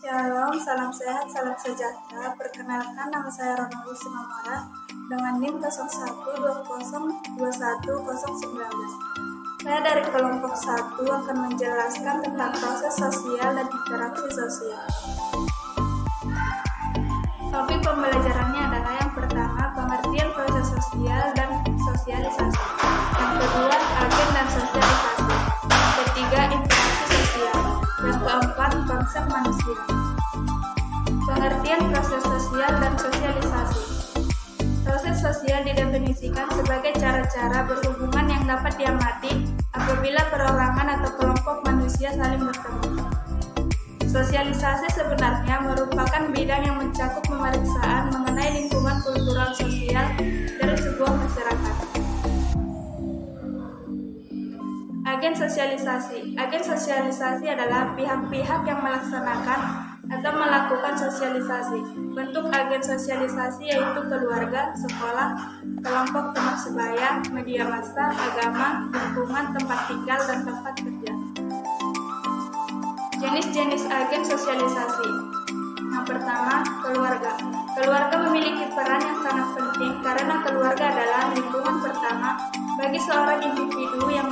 Shalom, salam sehat, salam sejahtera. Perkenalkan, nama saya Ronald Simamora dengan NIM 0120210019. Saya dari kelompok 1 akan menjelaskan tentang proses sosial dan interaksi sosial. Topik pembelajarannya adalah yang pertama, pengertian proses sosial dan sosialisasi. Yang kedua, agen dan sosialisasi. Yang ketiga, interaksi sosial. Yang keempat, konsep manusia. Pengertian proses sosial dan sosialisasi. Proses sosial didefinisikan sebagai cara-cara berhubungan yang dapat diamati apabila perorangan atau kelompok manusia saling bertemu. Sosialisasi sebenarnya merupakan bidang yang mencakup pemeriksaan mengenai lingkungan kultural sosial dari sebuah masyarakat. Agen sosialisasi. Agen sosialisasi adalah pihak-pihak yang melaksanakan atau melakukan sosialisasi. Bentuk agen sosialisasi yaitu keluarga, sekolah, kelompok teman sebaya, media massa, agama, lingkungan, tempat tinggal, dan tempat kerja. Jenis-jenis agen sosialisasi. Yang pertama, keluarga. Keluarga memiliki peran yang sangat penting karena keluarga adalah lingkungan pertama bagi seorang individu yang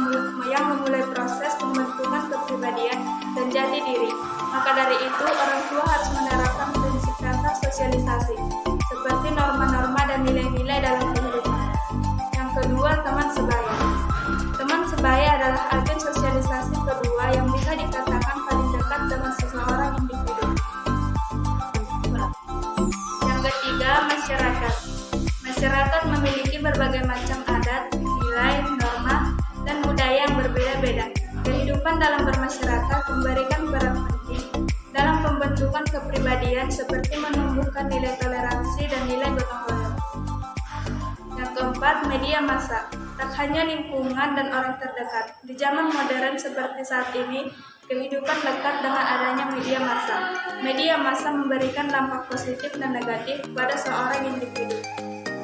memulai proses pembentukan kepribadian dan jati diri. Maka dari itu, orang tua harus menerapkan prinsip dasar sosialisasi, seperti norma-norma dan nilai-nilai dalam kehidupan. Yang kedua, teman sebaya. Teman sebaya adalah agen sosialisasi kedua yang bisa dikatakan paling dekat dengan seseorang individu. Yang ketiga, masyarakat. Masyarakat memiliki berbagai macam adat, nilai, norma, dan budaya yang berbeda-beda. Kehidupan dalam bermasyarakat memberikan peran penting dalam pembentukan kepribadian seperti menumbuhkan nilai toleransi dan nilai gotong royong. Yang keempat, media massa. Tak hanya lingkungan dan orang terdekat. Di zaman modern seperti saat ini, kehidupan lekat dengan adanya media massa. Media massa memberikan dampak positif dan negatif pada seorang individu.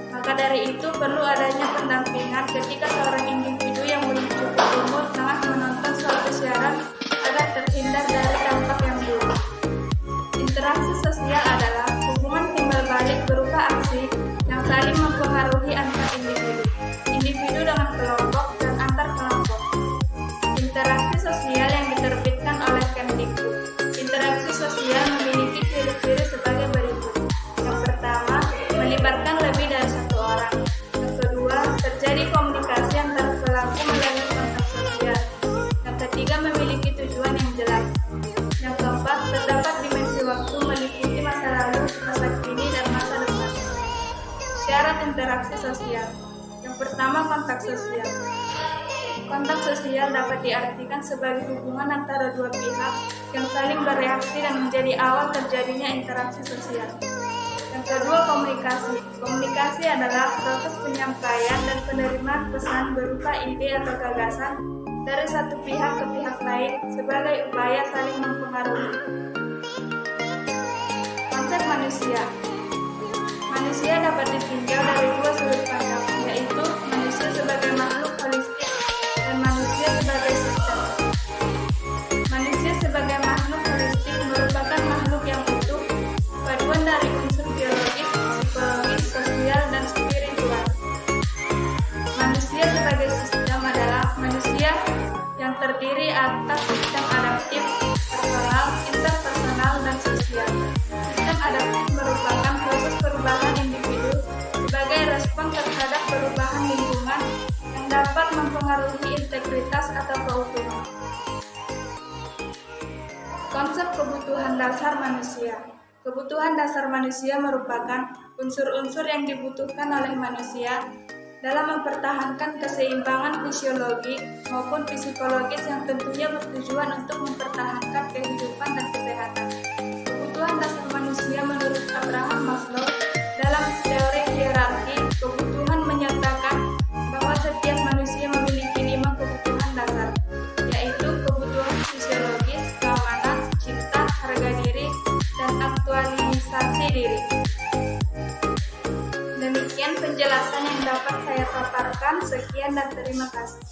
Maka dari itu perlu adanya pendampingan ketika seorang individu yang belum cukup umur tengah menonton suatu siaran agar terhindar dari dampak yang buruk. Interaksi sosial adalah hubungan timbal balik berupa aksi yang saling mempengaruhi antar individu dengan kelompok dan antar kelompok. Interaksi sosial yang diterbitkan oleh Kemdikbud. Interaksi sosial memiliki ciri-ciri sebagai berikut. Yang pertama, melibatkan lebih dari satu orang. Yang kedua, terjadi komunikasi antar pelaku melalui kontak sosial. Yang ketiga, memiliki tujuan yang jelas. Yang keempat, terdapat dimensi waktu meliputi masa lalu, masa kini, dan masa depan. Syarat interaksi sosial. Yang pertama, kontak sosial. Kontak sosial dapat diartikan sebagai hubungan antara dua pihak yang saling bereaksi dan menjadi awal terjadinya interaksi sosial. Yang kedua, komunikasi. Komunikasi adalah proses penyampaian dan penerimaan pesan berupa ide atau gagasan dari satu pihak ke pihak lain sebagai upaya saling mempengaruhi. Konsep manusia. Manusia dapat ditinjau dari dua sudut pandang, yaitu manusia sebagai makhluk holistik dan manusia sebagai sistem. Manusia sebagai makhluk holistik merupakan makhluk yang utuh, paduan dari unsur biologis, psikologis, sosial, dan spiritual. Manusia sebagai sistem adalah manusia yang terdiri atas sistem adaptif, personal, interpersonal, dan sosial. Sistem adaptif merupakan proses perubahan individu sebagai respon terhadap perubahan lingkungan yang dapat mempengaruhi integritas atau keutuhan. Konsep kebutuhan dasar manusia. Kebutuhan dasar manusia merupakan unsur-unsur yang dibutuhkan oleh manusia dalam mempertahankan keseimbangan fisiologi maupun psikologis yang tentunya bertujuan untuk mempertahankan kehidupan dan kesehatan. Kebutuhan dasar manusia menurut Abraham Maslow dalam teori hierarki kebutuhan menyatakan bahwa setiap manusia memiliki 5 kebutuhan dasar, yaitu kebutuhan fisiologis, keamanan, cinta, harga diri, dan aktualisasi diri. Demikian penjelasan yang dapat saya paparkan. Sekian dan terima kasih.